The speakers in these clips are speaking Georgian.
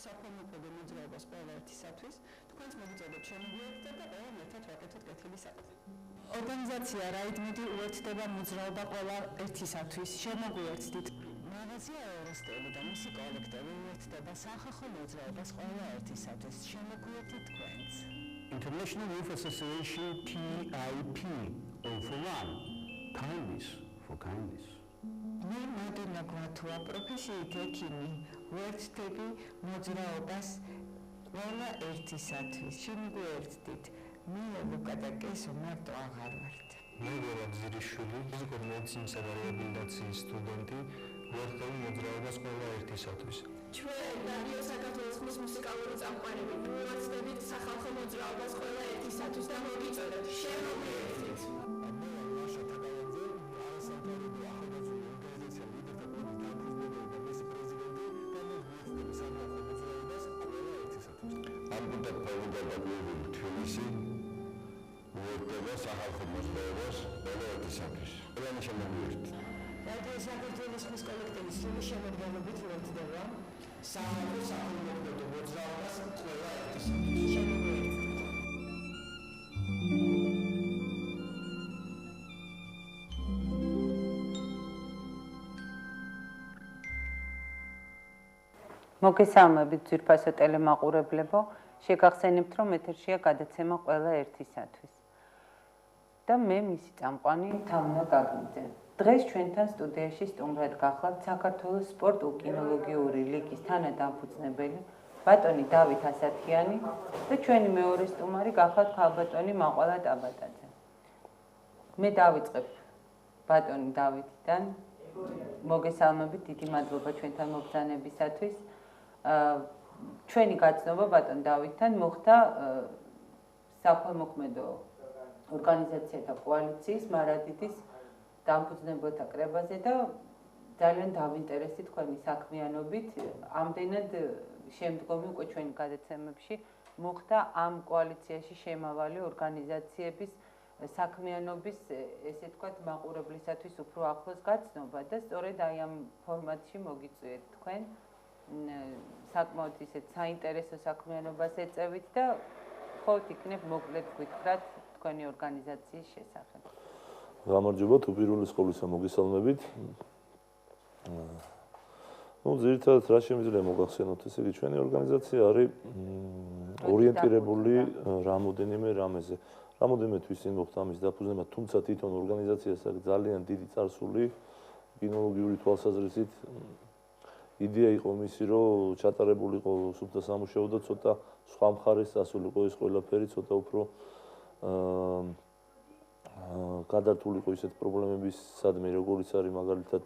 საქველმოქმედო მოძრაობას ყველა ერთისათვის. თქვენს მოგიწოდოთ შემოგვიერთდეთ და ყველამ ერთად ვაკეთოთ კეთილი საკითხი. ორგანიზაცია რაიდმედი უერთდება მოძრაობა ყველა ერთისათვის. შემოგვიერთდით. მაღაზია ევროსტელი და მისი კოლექტივი უერთდება სახალხო მოძრაობას ყველა ერთისათვის. შემოგვიერთდით თქვენს. International Youth Association TIP, all for one. Kindness for kindness. მე მოდინა გვათუა პროფესიით ექიმი უერთდები მოძრაობას ყველა ერთისათვის. შემოგვიერთდით. მე ლუკა და კესო მარტო აღარ ვართ. მე ვერად ზირიშვილი ფიზიკურ მედიცინისა და რეაბილიტაციის სტუდენტი უერთდები მოძრაობას ყველა ერთისათვის. ჩვენ რადიო საქართველოს მუსიკალური წამყვანები უერთდებით სახალხო მოძრაობას ყველა ერთისათვის და მოგიწოდოთ შემოგვიერთდით. სახალხო მოძრაობას ყველა ერთისათვის. ყველანი შემოგვიერთდით. რადიო საქართველოს მის კოლექტივის სრული შემადგენლობით უერთდება სახალხო საქველმოქმედო მოძრაობას ყველა ერთისათვის. შემოგვიერთდით. მოგესალმებით ძვირფასო ტელემაყურებლებო, შეგახსენებთ, რომ ეთერშია გადაცემა ყველა ერთისათვის. და მე მისი წამყვანი თამნა გაგნიძე. დღეს ჩვენთან სტუდიაში სტუმრად გახლავთ საქართველოს სპორტულ-კინოლოგიური ლიგის თანადამფუძნებელი ბატონი დავით ასათიანი და ჩვენი მეორე სტუმარი გახლავთ ქალბატონი მაყვალა ტაბატაძე. მე დავიწყებ ბატონი დავითიდან. მოგესალმებით, დიდი მადლობა ჩვენთან მობრძანებისათვის. ჩვენი გაცნობა ბატონ დავითთან მოხდა საქველმოქმედო ორგანიზაციათა კოალიციის მარადიდის დამფუძნებელთა კრებაზე და ძალიან დავინტერესდი თქვენი საქმიანობით. ამდენად შემდგომი უკვე ჩვენი გადაცემებში მოხდა ამ კოალიციაში შემავალი ორგანიზაციების საქმიანობის, ესე ვთქვათ, მაყურებლისათვის უფრო ახლოს გაცნობა და სწორედ აი ამ ფორმატში მოგიწვიეთ თქვენ საკმაოდ ისეთ საინტერესო საქმიანობას ეწევით და მხოლოდ იქნებ მოკლედ გითხრათ თქვენი ორგანიზაციის შესახებ. გამარჯობა, თუ პირველი სკოლისა მოგესალმებით. ძირითადად რა შემიძლია მოგახსენოთ, ესე იგი ჩვენი ორგანიზაცია არის ორიენტირებული რამოდენიმე რამეზე. რამოდენიმე თვის წინ მოხდა ამის დაფუძნება, თუმცა თვითონ ორგანიზაციას აქვს ძალიან დიდი წარსული კინოლოგიური თვალსაზრისით. იდეა იყო მისი, რომ ჩატარებულიყო სუფთა სამუშაო და ცოტა სხვა მხარეს წასულიყო ეს ყველაფერი, ცოტა უფრო გადართულიყო ისეთ პრობლემების სადმე, როგორიც არის მაგალითად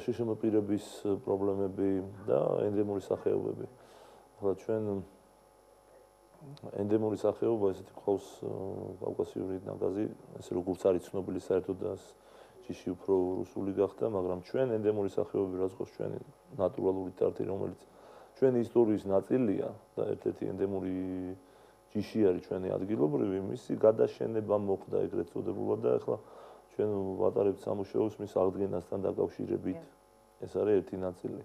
შშმ პირების პრობლემები და ენდემური სახეობები. ახლა ჩვენ ენდემური სახეობა ესეთი ყავს კავკასიური ნაგაზი, ესე როგორც არის ცნობილი საერთოდ და ჯიში უფრო რუსული გახდა, მაგრამ ჩვენ ენდემური სახეობები რაც ყავს ჩვენი ნატურალური თარიღი, რომელიც ჩვენი ისტორიის ნაწილია და ერთ-ერთი ენდემური ჯიში არის ჩვენი ადგილობრივი, მისი გადაშენება მოხდა ეგრეთ წოდებულად და ახლა ჩვენ ვატარებთ სამუშაოს მის აღდგენასთან დაკავშირებით. ეს არის ერთი ნაწილი.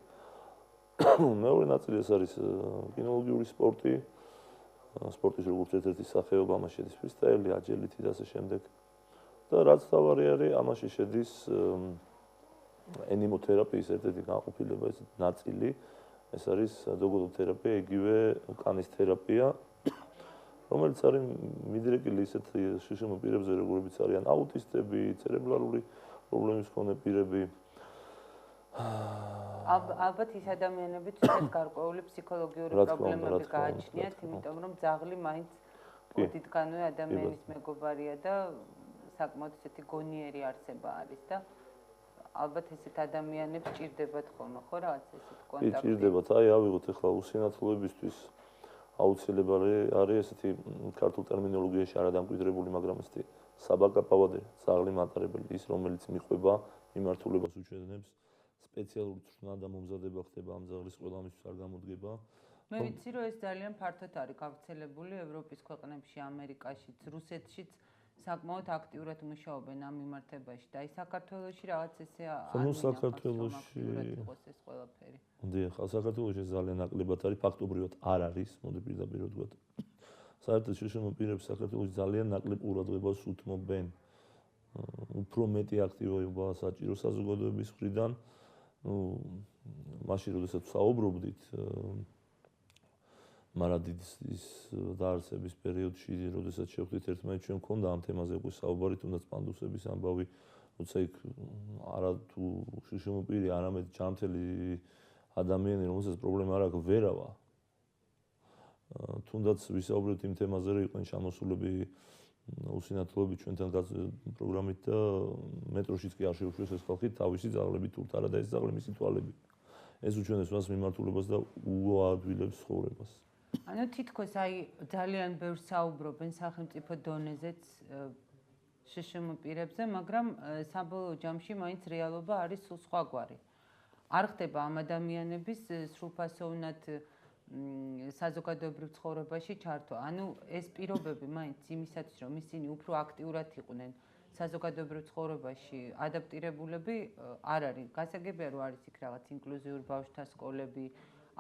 მეორე ნაწილი ეს არის კინოლოგიური სპორტი. სპორტის როგორც ერთ-ერთი სახეობა, ამაში შედის ფრისტაილი, აჯელიტი და ასე შემდეგ. და რაც თავარი არის, ამაში შედის ენიმოთერაპიის ერთ-ერთი განყოფილება, ეს ნაწილი. ეს არის დოგოდოთერაპია, იგივე კანის თერაპია, რომელიც არის მიდრეკილი ისეთ შშმ პირებზე, როგორებიც არიან აუტისტები, ცერებრალური პრობლემის მქონე პირები. ალბათ ის ადამიანებიც ცოტა გარკვეული ფსიქოლოგიური პრობლემები გააჩნიათ, იმიტომ რომ ძაღლი მაინც ოდითგანვე ადამიანის მეგობარია და საკმაოდ ისეთი გონიერი არსება არის და ალბათ ესეთ ადამიანებს ჭირდებათ ხოლმე, ხო რაღაც ესეთ კონტაქტი. ჭირდებათ, აი ავიღოთ ახლა უსინათლოებისთვის აუცილებელი არის ესეთი ქართულ ტერმინოლოგიაში არადამკვიდრებული, მაგრამ ესეთი საბაკაპავადე, ძაღლი მატარებელი, ის რომელიც მიყვება მიმართულებას უჩვენებს სპეციალური თხრნა და მომზადება ხდება ამ ძაღლის ყველამისთვის არ გამოდგება. მე ვიცი რომ ეს ძალიან ფართოდ არის გავრცელებული ევროპის ქვეყნებში, ამერიკაშიც, რუსეთშიც საკმაოდ აქტიურად მუშაობენ ამ მიმართებაში და აი საქართველოში რაღაც ესე საქართველოში იყოს ეს ყველაფერი. დიახ, საქართველოში ძალიან ნაკლებად არის, ფაქტობრივად არ არის, მოდი პირდაპირ ვთქვათ. საერთოდ შშმ პირებს საქართველოში ძალიან ნაკლებ ყურადღებას უთმობენ. უფრო მეტი აქტივობა საჭირო საზოგადოების მხრიდან. მაშინ როდესაც საუბრობდით მარადიდის დაარსების პერიოდში, როდესაც შევხვდით ერთმანეთს, ჩვენ მქონდა ამ თემაზე უკვე საუბარი, თუნდაც პანდუსების ამბავი, როცა იქ არა თუ შშმ პირი, არამედ ჯანმრთელი ადამიანი, რომელსაც პრობლემა არ აქვს, ვერავა. თუნდაც ვისაუბრეთ იმ თემაზე, რომ იყვნენ ჩამოსულები უსინათლოები ჩვენთან პროგრამით და მეტროშიც კი არ შეუშვეს ეს ხალხი თავისი ძაღლებით თურთ არა და ეს ძაღლი მისი თვალები. ეს უჩვენებს მას მიმართულებას და უადვილებს ცხოვრებას. ანუ თითქოს აი ძალიან ბევრს საუბრობენ სახელმწიფო დონეზეც შშმ პირებზე, მაგრამ საბოლოო ჯამში მაინც რეალობა არის სულ სხვაგვარი. არ ხდება ამ ადამიანების სრულფასოვნად საზოგადოებრივ ცხოვრებაში ჩართვა. ანუ ეს პირობები მაინც იმისათვის, რომ ისინი უფრო აქტიურად იყვნენ საზოგადოებრივ ცხოვრებაში ადაპტირებულები არ არის. გასაგებია, რომ არის იქ რაღაც ინკლუზიური ბავშვთა სკოლები,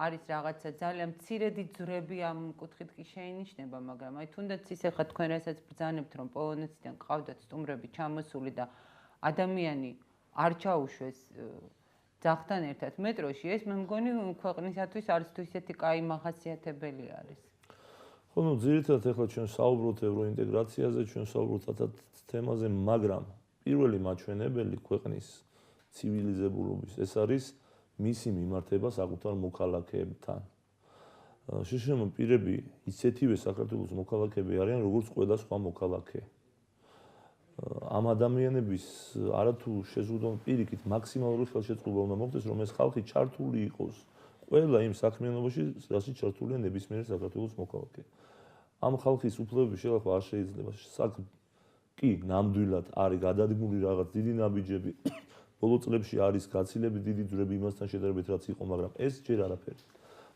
არის რაღაცა ძალიან მცირედი ძვრები ამ კუთხით კი შეინიშნება, მაგრამ აი თუნდაც ის ახლა თქვენ რასაც ბრძანებთ, რომ პოლონეთიდან ყავდათ სტუმრები ჩამოსული და ადამიანი არ ჩაუშვეს ძაღლთან ერთად მეტროში, ეს მე მგონი ქვეყნისათვის არც თუ ისეთი კაი მახასიათებელი არის. ხო, ნუ ძირითადად ახლა ჩვენ საუბრობთ ევროინტეგრაციაზე, ჩვენ საუბრობთ ამ თემაზე, მაგრამ პირველი მაჩვენებელი ქვეყნის ცივილიზებულობის ეს არის მისი მიმართება საკუთარ მოქალაქეებთან. შშმ პირები ისეთივე საქართველოს მოქალაქეები არიან, როგორც ყველა სხვა მოქალაქე. ამ ადამიანების არათუ შეზღუდვა პირიქით მაქსიმალური ხელშეწყობა უნდა მოხდეს, რომ ეს ხალხი ჩართული იყოს ყველა იმ საქმიანობაში, რასაც ჩართულია ნებისმიერი საქართველოს მოქალაქე. ამ ხალხის უფლებები შეიძლება არ შეიძლება კი ნამდვილად არის გადადგმული რაღაც დიდი ნაბიჯები, ბოლო წლებში არის გაცილებით დიდი ძვრები იმასთან შედარებით რაც იყო, მაგრამ ეს ჯერ არაფერი.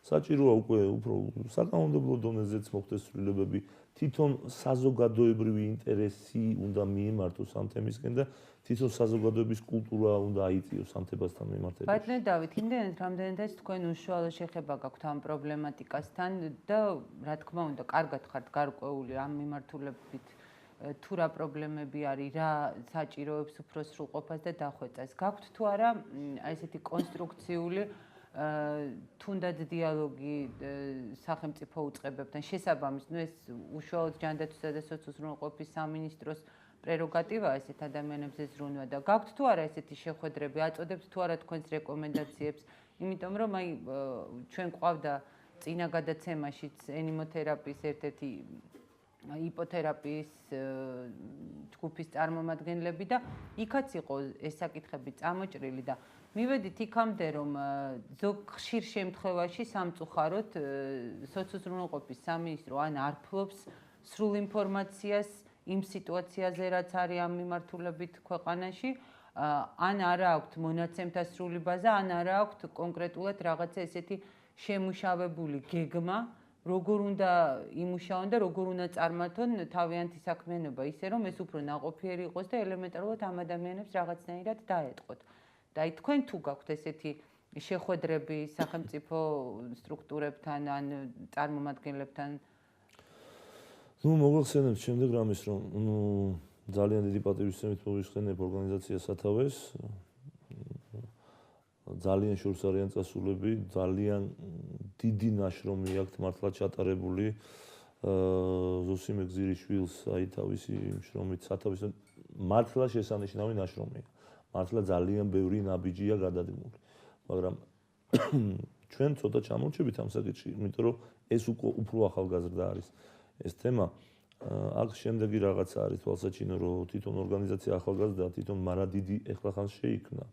საჭიროა უკვე უფრო საკანონმდებლო დონეზეც მოხდეს ცვლილებები, თვითონ საზოგადოებრივი ინტერესი უნდა მიემართოს ამ თემისკენ და თვითონ საზოგადოების კულტურა უნდა აიწიოს ამ თემასთან მიმართებაში. ბატონო დავით, იმდენად რამდენადაც თქვენ უშუალო შეხება გაქვთ ამ პრობლემატიკასთან და რა თქმა უნდა, კარგად ხართ გარკვეული ამ მიმართულებით თუ რა პრობლემები არის, რა საჭიროებს უფრო სრულყოფას და დახვეწას. გაქვთ თუ არა აი ესეთი კონსტრუქციული თუნდაც დიალოგი სახელმწიფო უწყებებთან შესაბამის, ნუ ეს უშუალოდ ჯანდაცვისა და სოციალურყოფის სამინისტროს პრეროგატივაა ესეთ ადამიანებზე ზრუნვა და გაქვთ თუ არა ესეთი შეხვედრები, აწოდებთ თუ არა თქვენს რეკომენდაციებს, იმიტომ რომ აი ჩვენ ყავდა წინა გადაცემაშიც ენიმოთერაპიის ერთ-ერთი იპოთერაპიის ჯგუფის წარმომადგენლები და იქაც იყო ეს საკითხები წამოჭრილი და მივედით იქამდე, რომ ზოგ ხშირ შემთხვევაში სამწუხაროდ სოციალურყოფის სამინისტრო ან არ ფლობს სრულ ინფორმაციას იმ სიტუაციაზე, რაც არის ამ მიმართულებით ქვეყანაში, ან არა აქვთ მონაცემთა სრული ბაზა, ან არა აქვთ კონკრეტულად რაღაცა ესეთი შემუშავებული გეგმა, როგორ უნდა იმუშაონ და როგორ უნდა წარმართონ თავიანთი საქმიანობა, ისე რომ ეს უფრო ნაყოფიერი იყოს და ელემენტარულად ამ ადამიანებს რაღაცნაირად დაეტყოთ. და აი თქვენ თუ გაქვთ ესეთი შეხვედრები სახელმწიფო სტრუქტურებთან ან წარმომადგენლებთან? ნუ მოგახსენებთ შემდეგ რამის, რომ ძალიან დიდი პატივისცემით მოვიხსენებ ორგანიზაცია სათავეს. ძალიან შორს არიან წასულები, ძალიან დიდი ნაშრომი აქვს მართლა ჩატარებული. ზოსიმე გზირიშვილს აი თავისი შრომით სათავეს მართლა შესანიშნავი ნაშრომია. მართლა ძალიან ბევრი ნაბიჯია გადადგმული. მაგრამ ჩვენ ცოტა ჩამორჩებით ამ საკითხში, იმიტომ რომ ეს უფრო ახალგაზრდა არის ეს თემა. აქ შემდეგი რაღაცა არის თვალსაჩინო, რომ თვითონ ორგანიზაცია ახალგაზრდა, თვითონ მარადიდი ეხლახან შეიქმნა.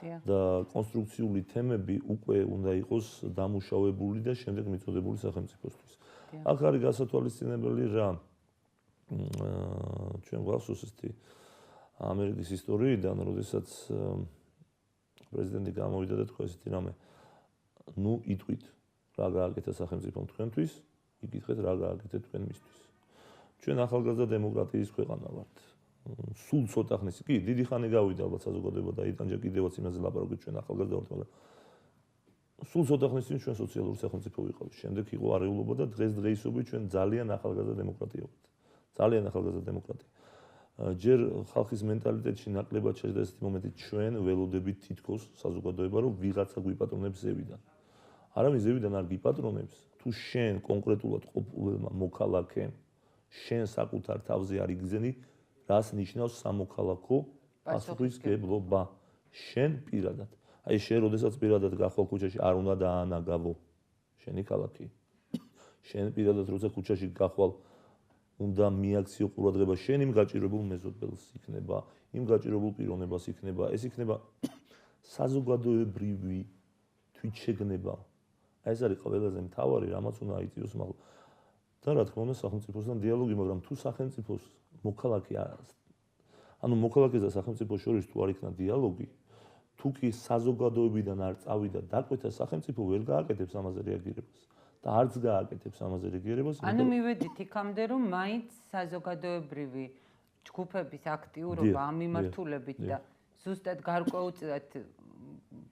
და კონსტრუქციული თემები უკვე უნდა იყოს დამუშავებული და შემდეგ მიწოდებული სახელმწიფოსთვის. აქ არის გასათვალისწინებელი რა. ჩვენ გვახსოვს ესეთი ამერიკის ისტორიიდან, როდესაც პრეზიდენტი გამოვიდა და თქვა ესეთი რამე, ნუ იტყვით რა გააკეთა სახელმწიფომ თქვენთვის, იკითხეთ რა გააკეთეთ თქვენ მისთვის. ჩვენ ახალგაზრდა დემოკრატიის ქვეყანა ვართ. სულ ცოტა ხნის კი დიდი ხანი გავიდა ალბათ საზოგადოება და იტანჯა კიდევაც იმაზე ლაპარაკობთ ჩვენ ახალგაზრდა ვართ, მაგრამ სულ ცოტა ხნის წინ ჩვენ სოციალური სახელმწიფო ვიყავით. შემდეგ იყო არეულობა და დღესდღეობით ჩვენ ძალიან ახალგაზრდა დემოკრატია ვართ. ძალიან ახალგაზრდა დემოკრატია. ჯერ ხალხის მენტალიტეტში ნაკლებად შეჭდა ესეთი მომენტი ჩვენ ველოდებით თითქოს საზოგადოება რომ ვიღაცა გვიპატრონებს ზევიდან. არავინ ზევიდან არ გიპატრონებს თუ შენ კონკრეტულად ყოფილმა მოქალაქემ შენ საკუთარ თავზე არ იგზენი რას ნიშნავს სამოქალაქო პასუხისმგებლობა შენ პირადად. აი შენ როდესაც პირადად გახვალ ქუჩაში არ უნდა დაანაგავო შენი ქალაქი. შენ პირადად როცა ქუჩაში გახვალ უნდა მიაქციო ყურადღება შენ იმ გაჭირებულ მეზობელს იქნება, იმ გაჭირებულ პიროვნებას იქნება, ეს იქნება საზოგადოებრივი თვითშეგნება. აი ეს არის ყველაზე მთავარი, რამაც უნდა აიწიოს მაგრამ და რა თქმა უნდა სახელმწიფოსთან დიალოგი, მაგრამ თუ სახელმწიფოს მოქალაქე ანუ მოქალაქეს და სახელმწიფოს შორის თუ არ იქნა დიალოგი, თუ კი საზოგადოებიდან არ წავიდა დაკვეთა სახელმწიფო ვერ გააკეთებს ამაზე რეაგირებას. და არც გააკეთებს ამაზე რეაგირებას. ანუ მივედით იქამდე, რომ მაინც საზოგადოებრივი ჯგუფების აქტიურობა ამ მიმართულებით და ზუსტად გარკვეულწილად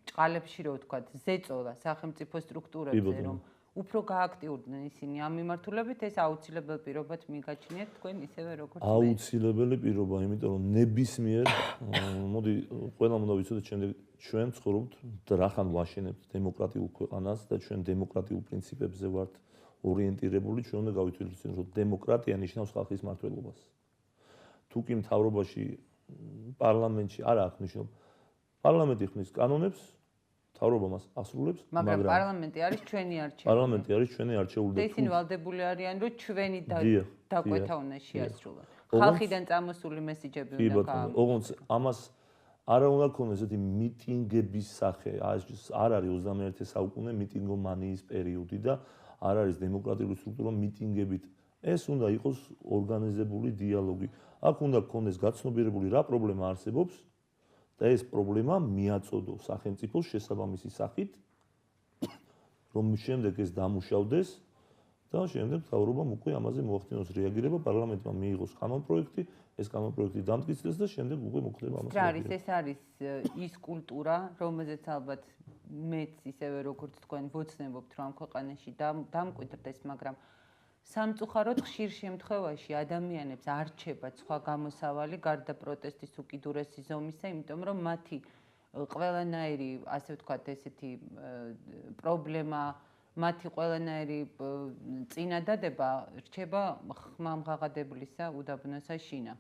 ჭყალებში რო ვთქვათ, ზეწოლა სახელმწიფო სტრუქტურებზე, რომ უფრო გააქტიურდნენ ისინი ამ მიმართულებით, ეს აუცილებელ პირობად მიგაჩნიეთ თქვენ ისევე როგორც მე. აუცილებელი პირობა, იმიტომ რომ ნებისმიერ მოდი ყველა უნდა ვიცოდეთ შემდეგ ჩვენ ცხოვრობთ და რახან ვაშენებთ დემოკრატიულ ქვეყანას და ჩვენ დემოკრატიულ პრინციპებზე ვართ ორიენტირებული, ჩვენ უნდა გავითვალისწინოთ, რომ დემოკრატია ნიშნავს ხალხის მმართველობას. თუ კი მთავრობაში პარლამენტში არ აქვს ნიშნობა, პარლამენტი ხმის კანონებს, მთავრობა მას ასრულებს, მაგრამ პარლამენტი არის ჩვენი არჩეული. პარლამენტი არის ჩვენი არჩეული და ისინი ვალდებული არიან, რომ ჩვენი დაკვეთა უნდა შეასრულონ. ხალხიდან წამოსული მესიჯები უნდა გაამოწმოს. ოღონდ ამას არა უნდა ქონდეს ესეთი მიტინგების სახე, არ არის 21 საუკუნე მიტინგომანიის პერიოდი და არ არის დემოკრატიული სტრუქტურა მიტინგებით. ეს უნდა იყოს ორგანიზებული დიალოგი. აქ უნდა ქონდეს გაცნობიერებული რა პრობლემა არსებობს და ეს პრობლემა მიაწოდო სახელმწიფოს შესაბამისი სახით, რომ შემდეგ ეს დამუშავდეს და შემდეგ მთავრობამ უკვე ამაზე მოახდინოს რეაგირება, პარლამენტმა მიიღოს კანონპროექტი, ეს კანონპროექტი დამტკიცდეს და შემდეგ უკვე მოხდება ამას. ეს არის ის კულტურა, რომელზეც ალბათ მეც ისევე როგორც თქვენ ვოცნებობთ რომ ამ ქვეყანაში დამკვიდრდეს, მაგრამ სამწუხაროდ ხშირ შემთხვევაში ადამიანებს არჩება სხვა გამოსავალი გარდა პროტესტის უკიდურესი ზომისა, იმიტომ რომ მათი ყველანაირი, ასე ვთქვათ, ესეთი პრობლემა, მათი ყველანაირი წინადადება რჩება ხმამღაღადებლისა უდაბნოსა შინა.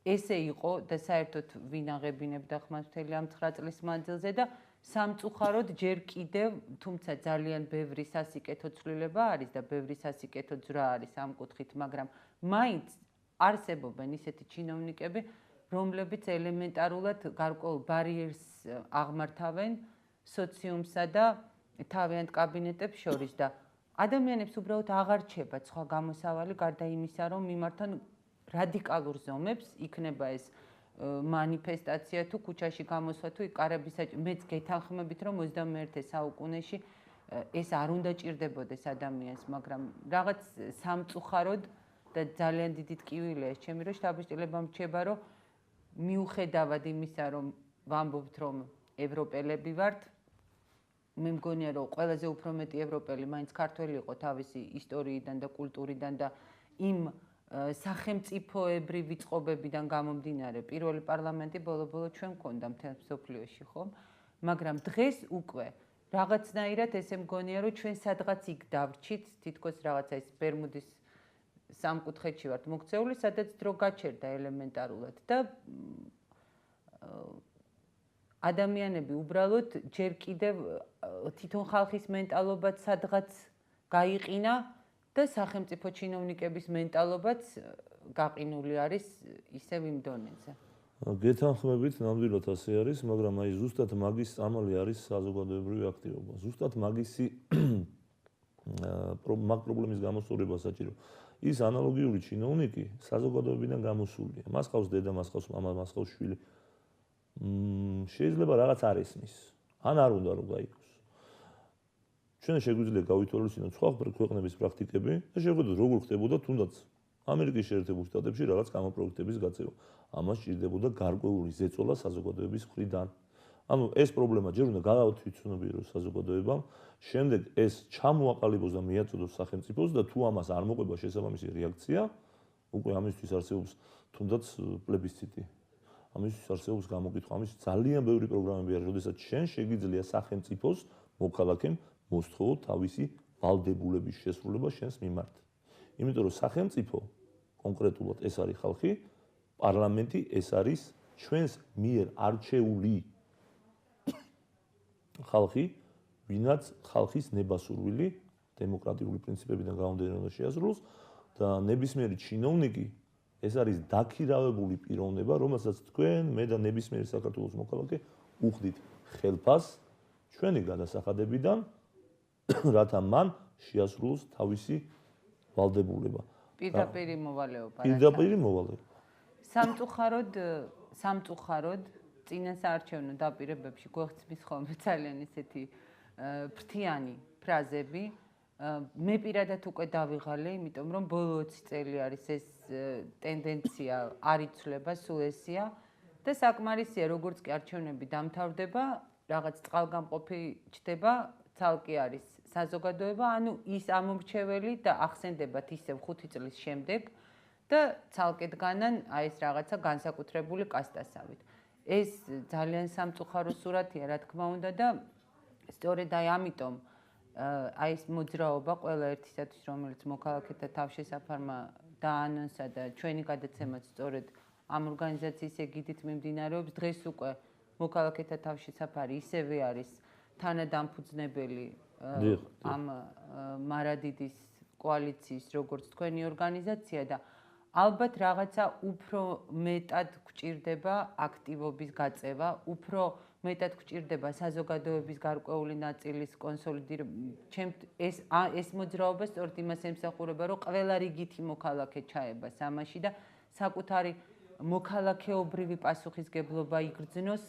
ესე იყო და საერთოდ ვინაღებინებდა ხმას მთელი ამ 9 წლის მანძილზე და სამწუხაროდ ჯერ კიდევ, თუმცა ძალიან ბევრი სასიკეთო ცვლილება არის და ბევრი სასიკეთო ძრა არის ამ კუთხით, მაგრამ მაინც არსებობენ ისეთი ჩინოვნიკები, რომლებიც ელემენტარულად გარკვეულ ბარიერს აღმართავენ სოციუმსა და თავიანთ კაბინეტებს შორის და ადამიანებს უბრალოდ აღარ რჩება სხვა გამოსავალი გარდა იმისა, რომ მიმართავენ რადიკალურ ზომებს, იქნება ეს მანიფესტაცია თუ ქუჩაში გამოსვლა თუ კარების მეც გეთანხმებით რომ 21 საუკუნეში ეს არ უნდა ჭირდებოდეს ადამიანს, მაგრამ რაღაც სამწუხაროდ და ძალიან დიდი ტკივილია ეს ჩემი რომ შთაბეჭდილება მრჩება რომ მიუხედავად იმისა რომ ვამბობთ რომ ევროპელები ვართ, მე მგონია რომ ყველაზე უფრო მეტი ევროპელი მაინც ქართველი იყო თავისი ისტორიიდან და კულტურიდან და იმ სახელმწიფოებრივი ვიწყობებიდან გამომდინარე პირველი პარლამენტი ბოლო-ბოლო ჩვენ გქონდა მთელ მსოფლიოში, ხომ? მაგრამ დღეს უკვე რაღაცნაირად ესე მგონია რომ ჩვენ სადღაც იქ დავრჩით, თითქოს რაღაცა ეს ბერმუდის სამკუთხედში ვართ მოქცეული, სადაც დრო გაჩერდა ელემენტარულად და ადამიანები უბრალოდ ჯერ კიდევ თვითონ ხალხის მენტალობაც სადღაც გაიყინა და სახელმწიფო ჩინოვნიკების მენტალობაც გაყინული არის ისევ იმ დონეზე. გეთანხმებით, ნამდვილად ასე არის, მაგრამ აი ზუსტად მაგის წამალი არის საზოგადოებრივი აქტივობა. ზუსტად მაგისი მაგ პრობლემის გამოსწორება საჭირო. ის ანალოგიური ჩინოვნიკი საზოგადოებიდან გამოსულია. მას ყავს დედა, მას ყავს მამა, მას ყავს შვილი. შეიძლება რაღაც არ ესმის. ან არ უნდა რომ გაიგოს. ჩვენ შეგვიძლია გავითვალისწინოთ სხვა ქვეყნების პრაქტიკები და შევხედოთ როგორ ხდებოდა თუნდაც ამერიკის შეერთებულ შტატებში რაღაც კამოპროექტების გაწევა. ამას ჭირდებოდა გარკვეული ზეწოლა საზოგადოების მხრიდან. ანუ ეს პრობლემა ჯერ უნდა გაავთვითცნობიეროს საზოგადოებამ, შემდეგ ეს ჩამოაყალიბოს და მიაწოდოს სახელმწიფოს და თუ ამას არ მოყვება შესაბამისი რეაქცია, უკვე ამისთვის არსებობს თუნდაც პლებისციტი. ამისთვის არსებობს გამოკითხვა, ამის ძალიან ბევრი პროგრამები არის, როდესაც შენ შეგიძლია სახელმწიფოს მოქალაქემ მოსთხოვო თავისი ვალდებულების შესრულება შენს მიმართ. იმიტომ რომ სახელმწიფო კონკრეტულად ეს არის ხალხი, პარლამენტი ეს არის ჩვენს მიერ არჩეული ხალხი, ვინაც ხალხის ნებასურვილი დემოკრატიული პრინციპებიდან გამომდინარე უნდა შეასრულოს და ნებისმიერი ჩინოვნიკი ეს არის დაქირავებული პიროვნება, რომელსაც თქვენ, მე და ნებისმიერი საქართველოს მოქალაქე უხდით ხელფას ჩვენი გადასახადებიდან, რათა მან შეასრულოს თავისი ვალდებულება. პირდაპირი მოვალეობა. პირდაპირი მოვალეობა. სამწუხაროდ წინასაარჩევნო დაპირებებში გვეხმის ხოლმე ძალიან ისეთი ფრთიანი ფრაზები. მე პირადად უკვე დავიღალე, იმიტომ რომ ბოლო 20 წელი არის ეს ტენდენცია არ იცვლება, სულ ესია და საკმარისია, როგორც კი არჩევნები დამთავრდება, რაღაც წყალგამყოფი ჩდება, ცალკე არის საზოგადოება, ანუ ის ამომრჩეველი და ახსენდებათ ისევ 5 წლის შემდეგ და ცალკე დგანან აი ეს რაღაცა განსაკუთრებული კასტასავით. ეს ძალიან სამწუხარო სურათია, რა თქმა უნდა და სწორედ აი ამიტომ აი ეს მოძრაობა ყველა ერთისათვის, რომელიც მოქალაქეთა თავშესაფარმა დაანონსა და ჩვენი გადაცემაც სწორედ ამ ორგანიზაციის ეგიდით მიმდინარეობს, დღეს უკვე მოქალაქეთა თავშესაფარი ისევე არის თანადამფუძნებელი ამ მარადიდის კოალიციის როგორც თქვენი ორგანიზაცია და ალბათ რაღაცა უფრო მეტად გვჭირდება აქტივობის გაწევა, უფრო მეტად გვჭირდება საზოგადოების გარკვეული ნაწილის კონსოლიდირება. ეს მოძრაობა სწორედ იმას ემსახურება, რომ ყველა რიგითი მოქალაქე ჩაება სამაში და საკუთარი მოქალაქეობრივი პასუხისგებლობა იგრძნოს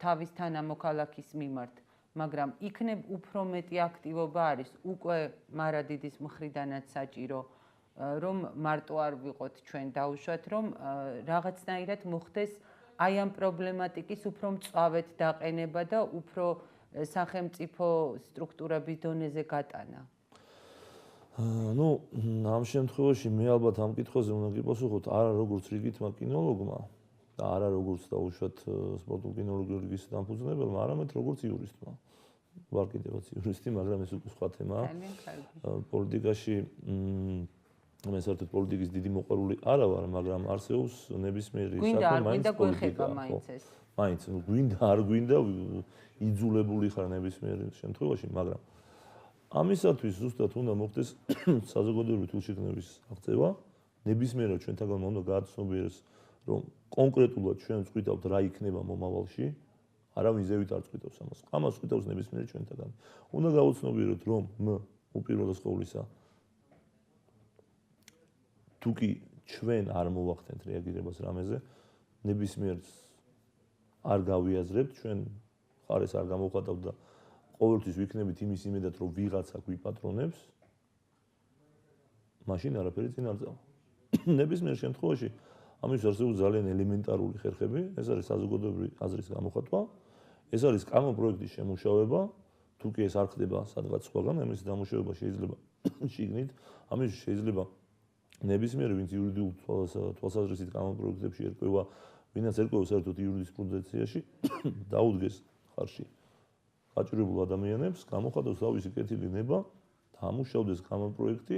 თავის თანამოქალაქის მიმართ. მაგრამ იქნებ უფრო მეტი აქტივობა არის უკვე მარადიდის მხრიდანაც საჭირო, რომ მარტო არ ვიყოთ ჩვენ დაუშვათ, რომ რაღაცნაირად მოხდეს აი ამ პრობლემატიკის უფრო მწვავედ დაყენება და უფრო სახელმწიფო სტრუქტურების დონეზე გატანა. ну, ამ შემთხვევაში მე ალბათ ამ კითხვაზე უნდა გიპასუხოთ არა როგორც რიგითმა კინოლოგმა და არა როგორც დაუშვათ სპორტულ კინოლოგიური რიგის დამფუძნებელმა, არამედ როგორც იურისტმა. ვარ კიდევაც იურისტი, მაგრამ ეს უკვე სხვა თემაა. პოლიტიკაში მე საერთოდ პოლიტიკის დიდი მოყვარული არა ვარ, მაგრამ არსებობს ნებისმიერი საქმე მაინც პოლიტიკა. მაინც გვინდა არ გვინდა იძულებული ხარ ნებისმიერ შემთხვევაში, მაგრამ ამისათვის ზუსტად უნდა მოხდეს საზოგადოებრივი თვითშეგნების აღწევა, ნებისმიერად ჩვენთაგან უნდა გააცნობიეროს, რომ კონკრეტულად ჩვენ წვითავთ რა იქნება მომავალში, არავინ ზევით არ წვითავს ამას. ამას წვითავს ნებისმიერი ჩვენთაგან. უნდა გაუცნობიეროთ, რომ უპირველეს ყოვლისა თუკი ჩვენ არ მოვახდენთ რეაგირებას რამეზე, ნებისმიერს არ გავიაზრებთ, ჩვენ ხარეს არ გამოვხატავთ და ყოველთვის ვიქნებით იმის იმედად, რომ ვიღაცა გვიპატრონებს, მაშინ არაფერი წინ არ წავა. ნებისმიერ შემთხვევაში ამის არსებობს ძალიან ელემენტარული ხერხები, ეს არის საზოგადოებრივი აზრის გამოხატვა, ეს არის კამოპროექტის შემუშავება, თუკი ეს არ ხდება სადღაც სხვაგან, ამის დამუშავება შეიძლება შიგნით, ამის შეიძლება ნებისმიერი ვინც იურიდიულ თვალსაზრისით კამოპროექტებში ერკვევა, ვინაც ერკვევა საერთოდ იურისპრუდენციაში, დაუდგეს ხარში გაჭირებულ ადამიანებს, გამოხატოს თავისი კეთილი ნება, დამუშავდეს კამოპროექტი,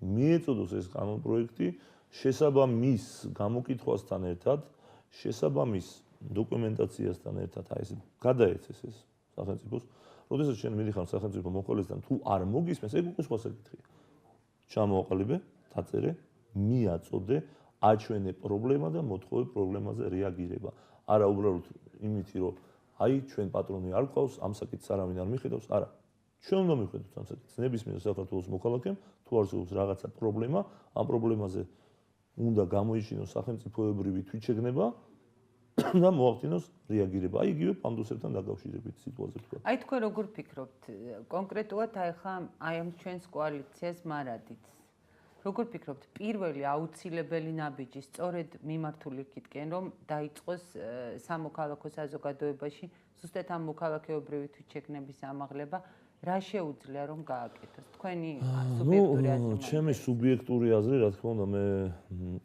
მიეწოდოს ეს კამოპროექტი შესაბამის გამოკითხვასთან ერთად, შესაბამის დოკუმენტაციასთან ერთად, აი ეს გადაეცეს ეს სახელმწიფოს. როდესაც შენ მიდიხარ სახელმწიფო მოხელესთან, თუ არ მოგისმენს, ეგ უკვე სხვა საკითხია. ჩამოაყალიბე, დაწერე, მიაწოდე, აჩვენე პრობლემა და მოთხოვე პრობლემაზე რეაგირება. არა უბრალოდ იმითი, რომ აი ჩვენ პატრონი არ გვყავს, ამ საკითხს არავინ არ მიხედავს, არა. ჩვენ უნდა მიხედოთ ამ საკითხს. ნებისმიერ საქართველოს მოქალაქემ თუ არსებობს რაღაცა პრობლემა, ამ პრობლემაზე უნდა გამოიჩინოს სახელმწიფოებრივი თვითშეგნება და მოახდინოს რეაგირება. აი იგივე პანდუსებთან დაკავშირებით სიტუაციებთან. აი თქვენ როგორ ფიქრობთ? კონკრეტულად აი ხა აი ამ ჩვენს კოალიციას მარადიც როგორ ფიქრობთ, პირველი აუცილებელი ნაბიჯი სწორედ მიმართული იქითკენ, რომ დაიწყოს სამოქალაქო საზოგადოებაში ზუსტად ამ მოქალაქეობრივი თვითშეგნების ამაღლება, რა შეუძლია რომ გააკეთოს? თქვენი სუბიექტური აზრი? ჩემი სუბიექტური აზრი, რა თქმა უნდა, მე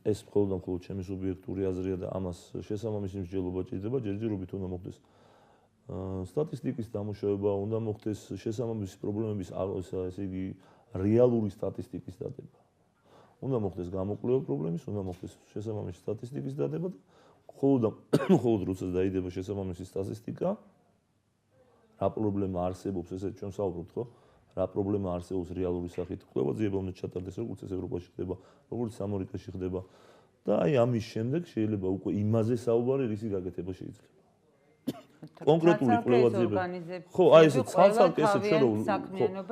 ეს მხოლოდ ჩემი სუბიექტური აზრია და ამას შესაბამისი მსჯელობა ჭირდება, ჯერჯერობით უნდა მოხდეს სტატისტიკის დამუშავება, უნდა მოხდეს შესაბამისი პრობლემების, ესე იგი, რეალური სტატისტიკის დადება. უნდა მოხდეს გამოკვლევა პრობლემის, უნდა მოხდეს შესაბამისი სტატისტიკის დადება და მხოლოდ როცა დაიდება შესაბამისი სტატისტიკა, რა პრობლემა არსებობს, ესე ჩვენ საუბრობთ, ხო? რა პრობლემა არსებობს რეალური სახით, კვლევა ძიება უნდა ჩატარდეს, როგორც ეს ევროპაში ხდება, როგორც ამერიკაში ხდება და აი ამის შემდეგ შეიძლება უკვე იმაზე საუბარი, რისი გაკეთება შეიძლება. კონკრეტული კვლევა ძიება. ხო, აი ესე ცალ-ცალკე ესე ჩვენ რო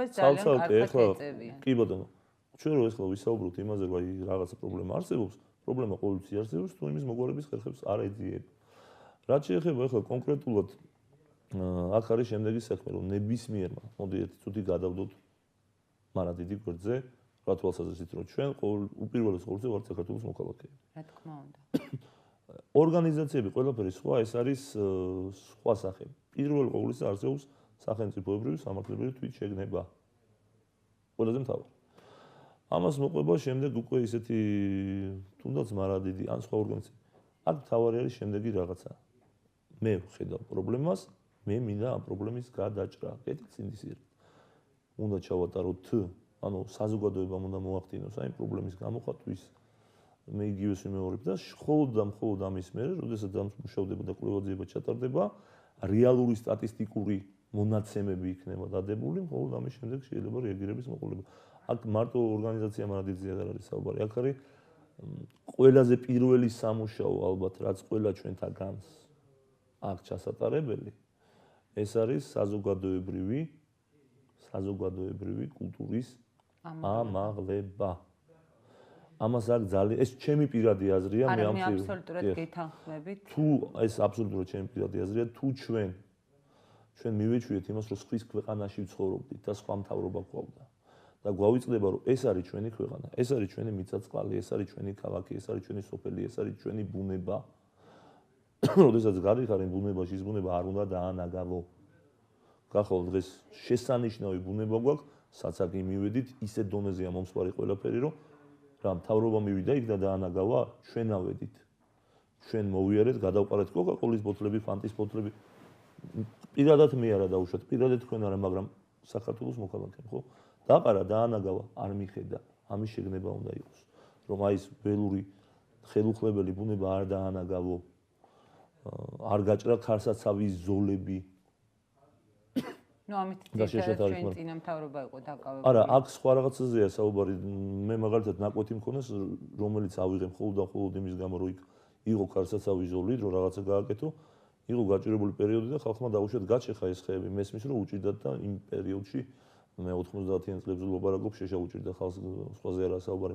ცალ-ცალკე ახლა კი ბატონო. ჩვენ რო ახლა ვისაუბროთ იმაზე, რომ აი რაღაცა პრობლემა არსებობს, პრობლემა ყოველთვის არსებობს, თუ იმის მოგვარების ხერხებს არ ეძიება. რაც შეეხება ახლა კონკრეტულად აქ არის შემდეგი საქმე, რომ ნებისმიერმა, მოდი ერთი წუთი გადავდოთ მაგრამ დიდი გვერდზე, რა თვალსაზრისით, რომ ჩვენ უპირველეს ყოვლისა ვართ საქართველოს მოქალაქეები. რა თქმა უნდა. ორგანიზაციები ყველაფერი სხვა, ეს არის სხვა სახე. პირველ ყოვლისა არსებობს სახელმწიფოებრივი სამართლებრივი თვითშეგნება. ყველაზე მთავარი. ამას მოყვება შემდეგ უკვე ისეთი თუნდაც მარადიდი ან სხვა ორგანიზაციები. აქ მთავარი არის შემდეგი რაღაცა. მე ვხედავ პრობლემას, მე მინდა ამ პრობლემის გადაჭრა. კეთილსინდისიერად. უნდა ჩავატაროთ, ანუ საზოგადოებამ უნდა მოახდინოს აი პრობლემის გამოხატვის მე იგივეს ვიმეორებ და მხოლოდ ამის მერე, როდესაც დამუშავდება და კვლევა ძიება ჩატარდება, რეალური სტატისტიკური მონაცემები იქნება დადებული, მხოლოდ ამის შემდეგ შეიძლება რეაგირების მოყოლება. აქ მარტო ორგანიზაცია მარადიძე არ არის საუბარი, აქ არის ყველაზე პირველი სამუშაო ალბათ, რაც ყველა ჩვენთან განს აქ ჩასატარებელი, ეს არის საზოგადოებრივი კულტურის ამაღლება. ამას აქ ძალიან ეს ჩემი პირადი აზრია, მე ამ აბსოლუტურად გეთანხმებით. თუ ეს აბსოლუტურად ჩემი პირადი აზრია, თუ ჩვენ მივეჩვიეთ იმას, რომ სხვის ქვეყანაში ვცხოვრობდით და სხვა მთავრობა გვყავდა და გვავიწყდება, რომ ეს არის ჩვენი ქვეყანა, ეს არის ჩვენი მიწა-წყალი, ეს არის ჩვენი ქალაქი, ეს არის ჩვენი სოფელი, ეს არის ჩვენი ბუნება. როდესაც გადიხარ იმ ბუნებაში, ის ბუნება არ უნდა დაანაგავო. გახვალ დღეს შესანიშნავი ბუნება გვაქვს, საცაკი მივედით, ისე დონეზეა მომსვარი ყველაფერი, რომ რა მთავრობა მივიდა იქ და დაანაგავა, ჩვენ ავედით. ჩვენ მოვიარეთ, გადავყარეთ კოკაკოლის ბოთლები, ფანტის ბოთლები. პირადად მე არა დავუშვათ, პირადად თქვენ არა, მაგრამ საქართველოს მოქალაქემ, ხო? დაყარა, დაანაგავა, არ მიხედა. ამის შეგნება უნდა იყოს, რომ აი ეს ველური ხელუხლებელი ბუნება არ დაანაგავო. არ გაჭრა ქარსაცავის ზოლები. ნუ ამით ჩვენ წინამთავრობა იყო დაკავებული. არა, აქ სხვა რაღაცაზეა საუბარი. მე მაგალითად ნაკვეთი მქონეს, რომელიც ავიღე მხოლოდ იმის გამო, რომ იქ იყო ქარსაცავის ზოლი, რომ რაღაცა გააკეთო, იყო გაჭირებული პერიოდი და ხალხმა დაუშვათ გაჩეხა ეს ხეები. მესმის რომ უჭირდათ და იმ პერიოდში მე 90-იან წლებზე ვლაპარაკობ, შეშა უჭირდა ხალხს, სხვაზე არა საუბარი,